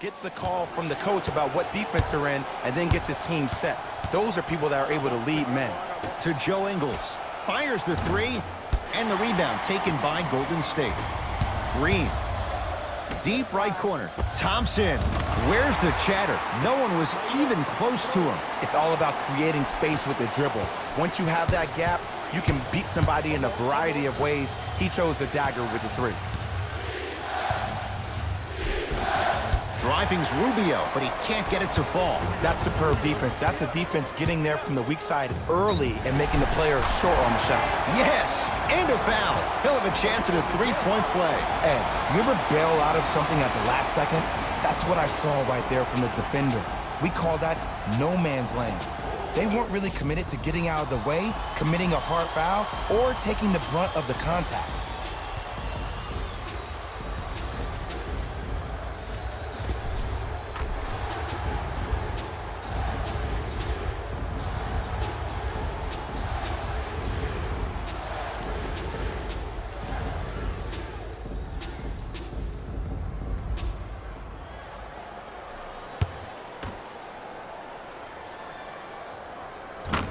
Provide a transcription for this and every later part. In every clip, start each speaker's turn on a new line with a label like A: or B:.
A: gets a call from the coach about what defense they're in, and then gets his team set. Those are people that are able to lead men.
B: To Joe Ingles. Fires the three, and the rebound taken by Golden State. Green. Deep right corner. Thompson. Where's the chatter? No one was even close to him.
A: It's all about creating space with the dribble. Once you have that gap, you can beat somebody in a variety of ways. He chose the dagger with the three.
B: Driving's Rubio, but he can't get it to fall.
A: That's superb defense. That's a defense getting there from the weak side early and making the player short on the shot.
B: Yes, and a foul. He'll have a chance at a three-point play.
A: Ed, you ever bail out of something at the last second? That's what I saw right there from the defender. We call that no man's land. They weren't really committed to getting out of the way, committing a hard foul, or taking the brunt of the contact.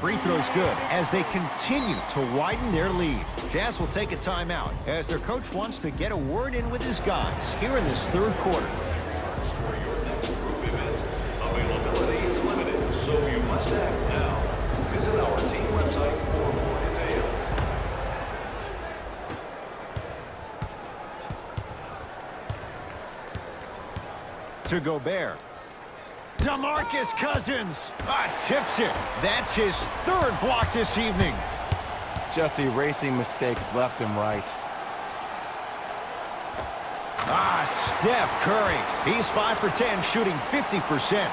B: Free throw's good as they continue to widen their lead. Jazz will take a timeout as their coach wants to get a word in with his guys here in this third quarter.
C: For your next group event, availability is limited, so you must act now. Visit our team website for more details.
B: To Gobert. DeMarcus Cousins tips it. That's his third block this evening.
A: Just erasing mistakes left and right.
B: Steph Curry. He's 5 for 10, shooting 50%.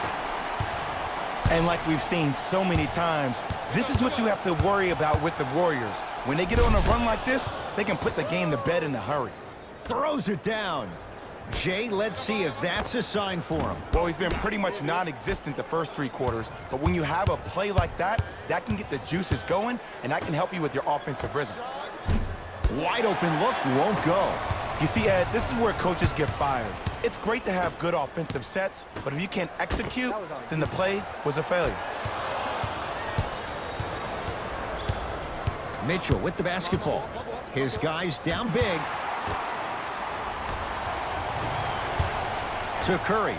A: And like we've seen so many times, this is what you have to worry about with the Warriors. When they get on a run like this, they can put the game to bed in a hurry.
B: Throws it down. Jay, let's see if that's a sign for him.
A: Well, he's been pretty much non-existent the first three quarters, but when you have a play like that, that can get the juices going, and that can help you with your offensive rhythm.
B: Wide open look won't go.
A: You see, Ed, this is where coaches get fired. It's great to have good offensive sets, but if you can't execute, then the play was a failure.
B: Mitchell with the basketball. His guys down big. To Curry.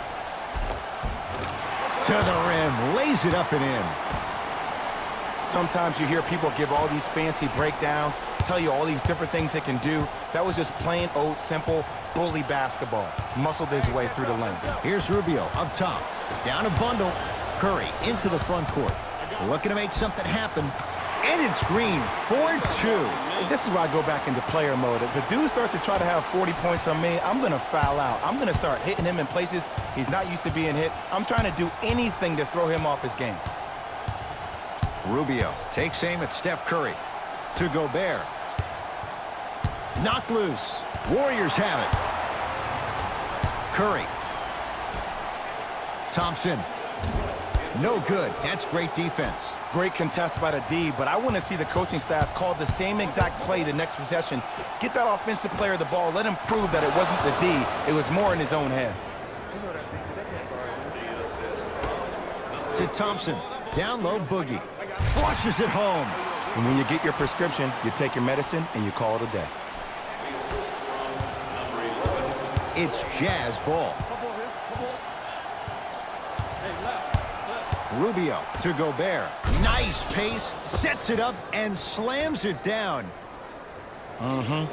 B: To the rim. Lays it up and in.
A: Sometimes you hear people give all these fancy breakdowns, tell you all these different things they can do. That was just plain old simple bully basketball. Muscled his way through the lane.
B: Here's Rubio up top. Down a bundle. Curry into the front court. Looking to make something happen. And it's Green, 4-2.
A: This is where I go back into player mode. If a dude starts to try to have 40 points on me, I'm going to foul out. I'm going to start hitting him in places he's not used to being hit. I'm trying to do anything to throw him off his game.
B: Rubio takes aim at Steph Curry. To Gobert. Knocked loose. Warriors have it. Curry. Thompson. No good. That's great defense.
A: Great contest by the D, but I want to see the coaching staff call the same exact play the next possession. Get that offensive player the ball. Let him prove that it wasn't the D. It was more in his own head.
B: To Thompson. Down low, Boogie. Flushes it home.
A: And when you get your prescription, you take your medicine and you call it a day.
B: It's Jazz ball. Rubio to Gobert. Nice pace, sets it up, and slams it down.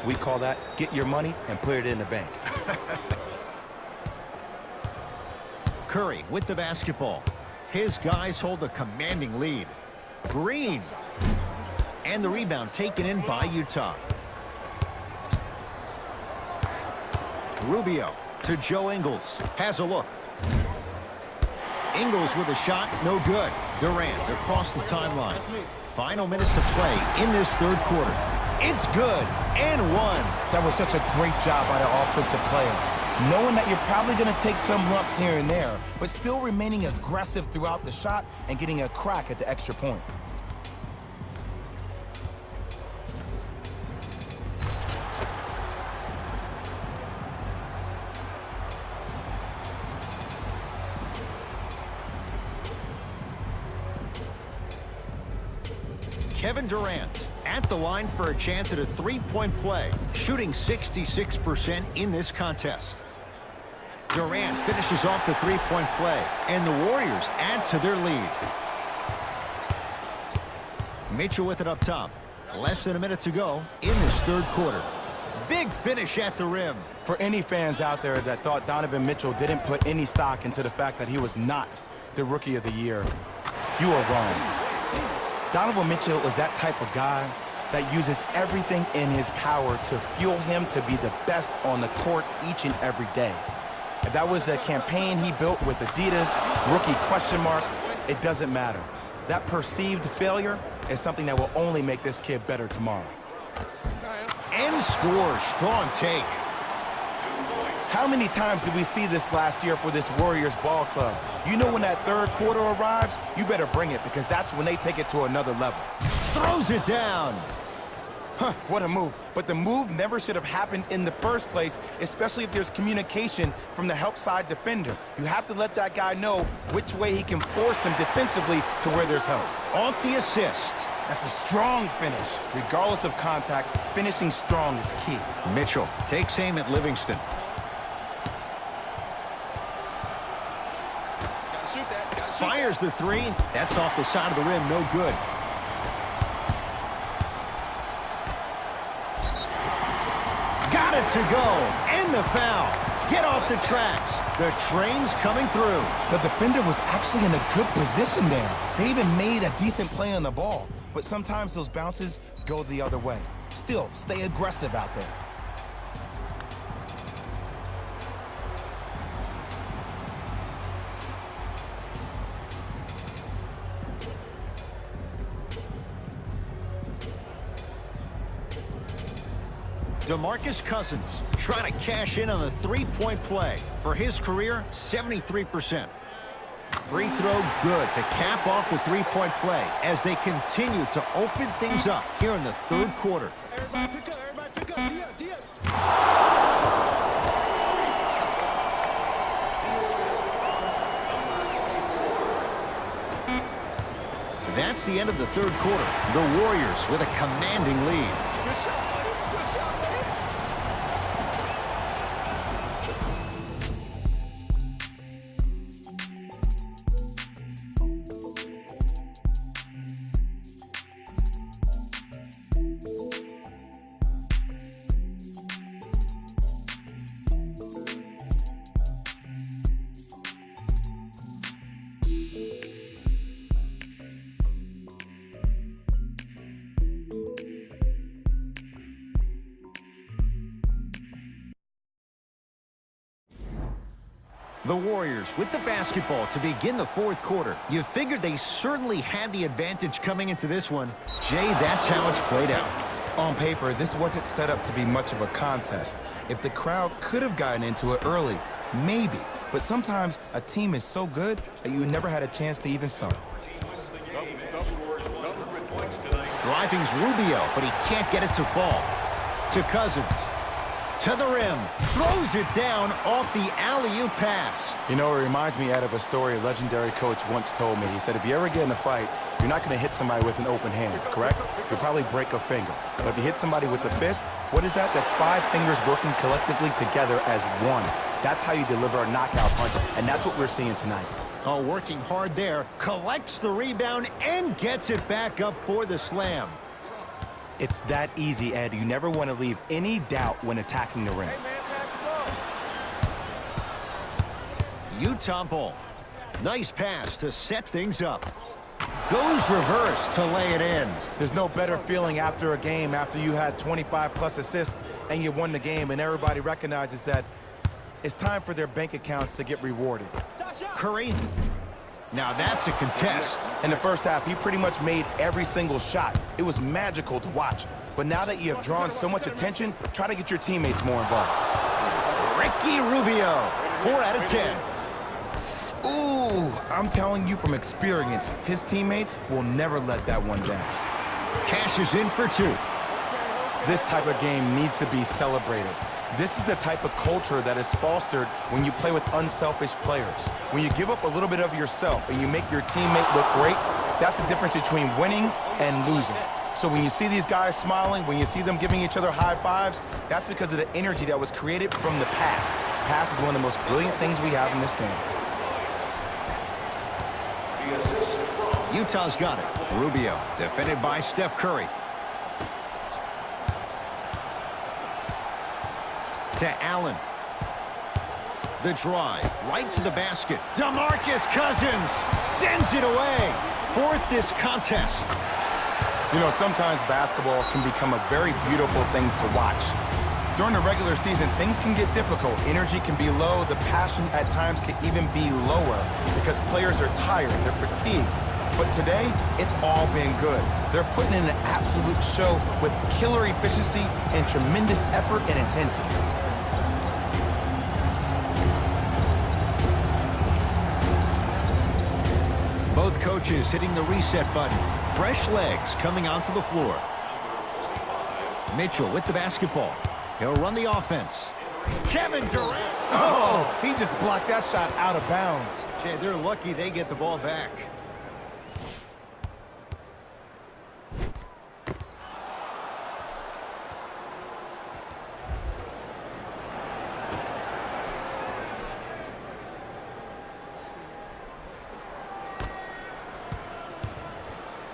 A: We call that get your money and put it in the bank.
B: Curry with the basketball. His guys hold a commanding lead. Green. And the rebound taken in by Utah. Rubio to Joe Ingles. Has a look. Ingles with a shot, no good. Durant across the timeline. Final minutes of play in this third quarter. It's good, and one.
A: That was such a great job by the offensive player. Knowing that you're probably going to take some lumps here and there, but still remaining aggressive throughout the shot and getting a crack at the extra point.
B: Kevin Durant at the line for a chance at a three-point play, shooting 66% in this contest. Durant finishes off the three-point play, and the Warriors add to their lead. Mitchell with it up top. Less than a minute to go in this third quarter. Big finish at the rim.
A: For any fans out there that thought Donovan Mitchell didn't put any stock into the fact that he was not the Rookie of the Year, you are wrong. Donovan Mitchell is that type of guy that uses everything in his power to fuel him to be the best on the court each and every day. If that was a campaign he built with Adidas, rookie question mark, it doesn't matter. That perceived failure is something that will only make this kid better tomorrow.
B: And scores. Strong take.
A: How many times did we see this last year for this Warriors ball club? You know when that third quarter arrives, you better bring it because that's when they take it to another level.
B: Throws it down.
A: Huh, what a move. But the move never should have happened in the first place, especially if there's communication from the help side defender. You have to let that guy know which way he can force him defensively to where there's help.
B: Off the assist.
A: That's a strong finish. Regardless of contact, finishing strong is key.
B: Mitchell takes aim at Livingston. Fires the three. That's off the side of the rim. No good. Got it to go. And the foul. Get off the tracks. The train's coming through.
A: The defender was actually in a good position there. They even made a decent play on the ball. But sometimes those bounces go the other way. Still, stay aggressive out there.
B: DeMarcus Cousins trying to cash in on the three-point play. For his career, 73%. Free throw good to cap off the three-point play as they continue to open things up here in the third quarter.
D: Everybody pick up, everybody pick up. Dia.
B: That's the end of the third quarter. The Warriors with a commanding lead.
D: Good shot, buddy. Good shot, buddy.
B: The Warriors with the basketball to begin the fourth quarter. You figured they certainly had the advantage coming into this one. Jay, that's how it's played out.
A: On paper, this wasn't set up to be much of a contest. If the crowd could have gotten into it early, maybe. But sometimes a team is so good that you never had a chance to even start.
B: Driving's Rubio, but he can't get it to fall. To Cousins. To the rim. Throws it down off the alley-oop pass.
A: You know, it reminds me, Ed, of a story a legendary coach once told me. He said, if you ever get in a fight, you're not going to hit somebody with an open hand, correct? You'll probably break a finger. But if you hit somebody with a fist, what is that? That's 5 fingers working collectively together as one. That's how you deliver a knockout punch, and that's what we're seeing tonight.
B: Oh, working hard there. Collects the rebound and gets it back up for the slam.
A: It's that easy, Ed. You never want to leave any doubt when attacking the rim.
B: Utah ball. Nice pass to set things up. Goes reverse to lay it in.
A: There's no better feeling after a game after you had 25-plus assists and you won the game and everybody recognizes that it's time for their bank accounts to get rewarded.
B: Curry. Now that's a contest.
A: In the first half, he pretty much made every single shot. It was magical to watch. But now that you have drawn so much attention, try to get your teammates more involved.
B: Ricky Rubio, 4 out of 10.
A: Ooh, I'm telling you from experience, his teammates will never let that one down.
B: Cashes in for 2.
A: This type of game needs to be celebrated. This is the type of culture that is fostered when you play with unselfish players. When you give up a little bit of yourself and you make your teammate look great, that's the difference between winning and losing. So when you see these guys smiling, when you see them giving each other high fives, that's because of the energy that was created from the pass. Pass is one of the most brilliant things we have in this game.
C: The assist from
B: Utah's got it. Rubio, defended by Steph Curry. To Allen. The drive, right to the basket. DeMarcus Cousins sends it away. Fourth this contest.
A: You know, sometimes basketball can become a very beautiful thing to watch. During the regular season, things can get difficult. Energy can be low. The passion at times can even be lower because players are tired, they're fatigued. But today, it's all been good. They're putting in an absolute show with killer efficiency and tremendous effort and intensity.
B: Both coaches hitting the reset button. Fresh legs coming onto the floor. Mitchell with the basketball. He'll run the offense. Kevin Durant.
A: Oh, he just blocked that shot out of bounds.
B: Okay, they're lucky they get the ball back.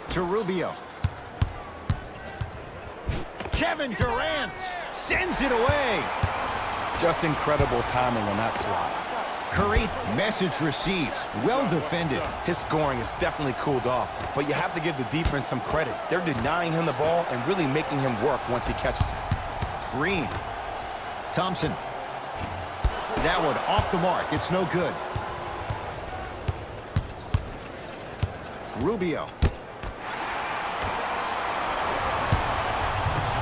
B: To Rubio. Kevin Durant sends it away.
A: Just incredible timing on that swat.
B: Curry, message received. Well defended.
A: His scoring has definitely cooled off, but you have to give the defense some credit. They're denying him the ball and really making him work once he catches it.
B: Green. Thompson. That one off the mark. It's no good. Rubio.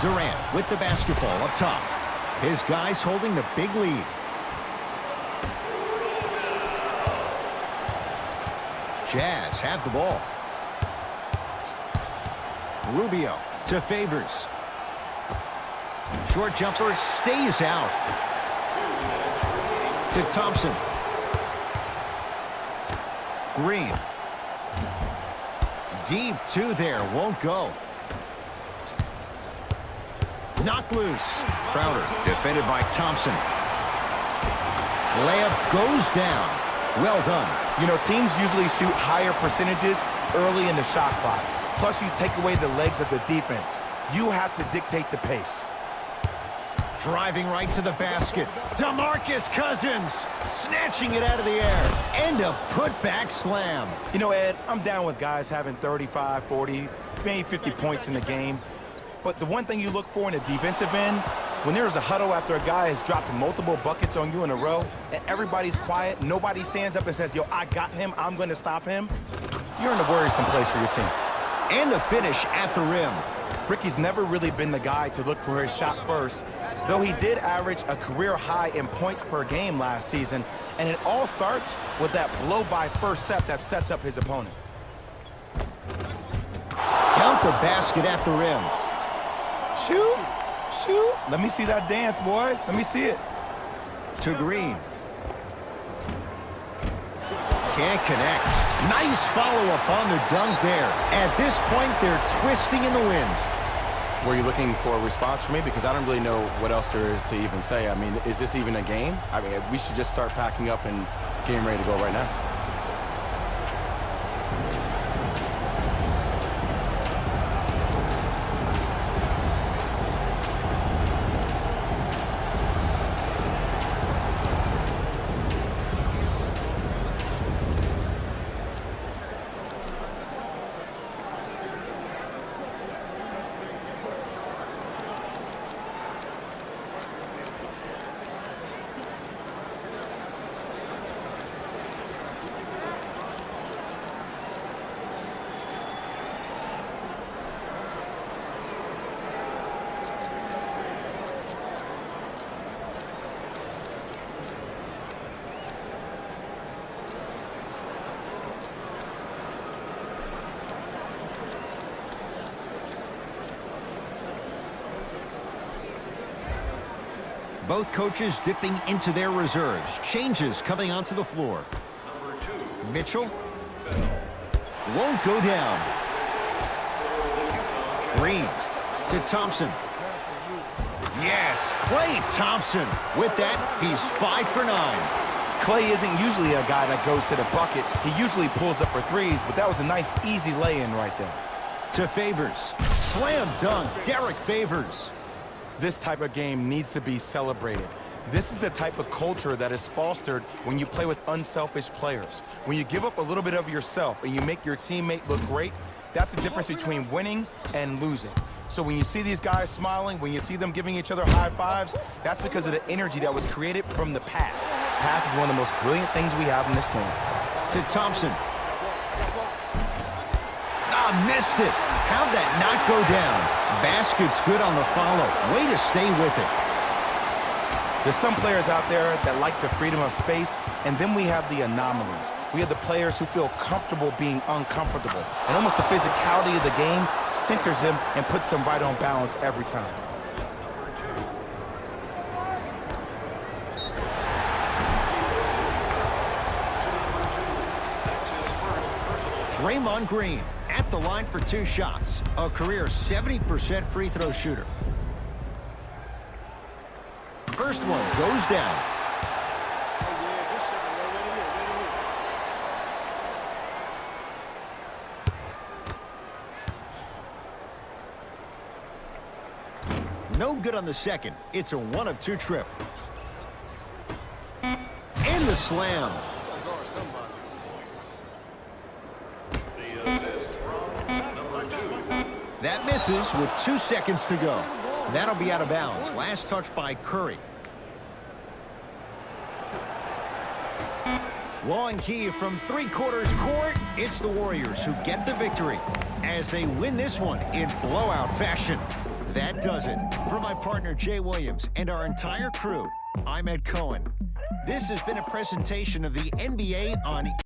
B: Durant with the basketball up top. His guys holding the big lead. Jazz have the ball. Rubio to Favors. Short jumper stays out. To Thompson. Green. Deep two there, won't go. Knocked loose. Crowder defended by Thompson. Layup goes down. Well done.
A: You know, teams usually shoot higher percentages early in the shot clock. Plus, you take away the legs of the defense. You have to dictate the pace.
B: Driving right to the basket. DeMarcus Cousins snatching it out of the air. And a putback slam.
A: You know, Ed, I'm down with guys having 35, 40, maybe 50 points in the game. But the one thing you look for in a defensive end, when there's a huddle after a guy has dropped multiple buckets on you in a row, and everybody's quiet, nobody stands up and says, yo, I got him, I'm going to stop him, you're in a worrisome place for your team.
B: And the finish at the rim.
A: Ricky's never really been the guy to look for his shot first, though he did average a career high in points per game last season, and it all starts with that blow-by first step that sets up his opponent.
B: Count the basket at the rim.
A: Shoot, shoot. Let me see that dance, boy. Let me see it.
B: To Green. Can't connect. Nice follow-up on the dunk there. At this point, they're twisting in the wind.
A: Were you looking for a response from me? Because I don't really know what else there is to even say. I mean, is this even a game? I mean, we should just start packing up and getting ready to go right now.
B: Both coaches dipping into their reserves. Changes coming onto the floor.
C: Number 2,
B: Mitchell won't go down. Green to Thompson. Yes, Klay Thompson. With that, he's 5 for 9.
A: Clay isn't usually a guy that goes to the bucket. He usually pulls up for threes, but that was a nice, easy lay-in right there.
B: To Favors. Slam dunk, Derek Favors.
A: This type of game needs to be celebrated. This is the type of culture that is fostered when you play with unselfish players. When you give up a little bit of yourself and you make your teammate look great, that's the difference between winning and losing. So when you see these guys smiling, when you see them giving each other high fives, that's because of the energy that was created from the pass. Pass is one of the most brilliant things we have in this game.
B: To Thompson. Missed it. How'd that not go down? Basket's good on the follow. Way to stay with it.
A: There's some players out there that like the freedom of space, and then we have the anomalies. We have the players who feel comfortable being uncomfortable. And almost the physicality of the game centers them and puts them right on balance every time.
B: Draymond Green at the line for 2 shots. A career 70% free throw shooter. First one goes down. No good on the second. It's a 1 of 2 trip. And the slam.
C: the assist from number 2.
B: That misses with 2 seconds to go. That'll be out of bounds. Last touch by Curry. Long key from 3/4 court. It's the Warriors who get the victory as they win this one in blowout fashion. That does it. For my partner Jay Williams and our entire crew, I'm Ed Cohen. This has been a presentation of the NBA on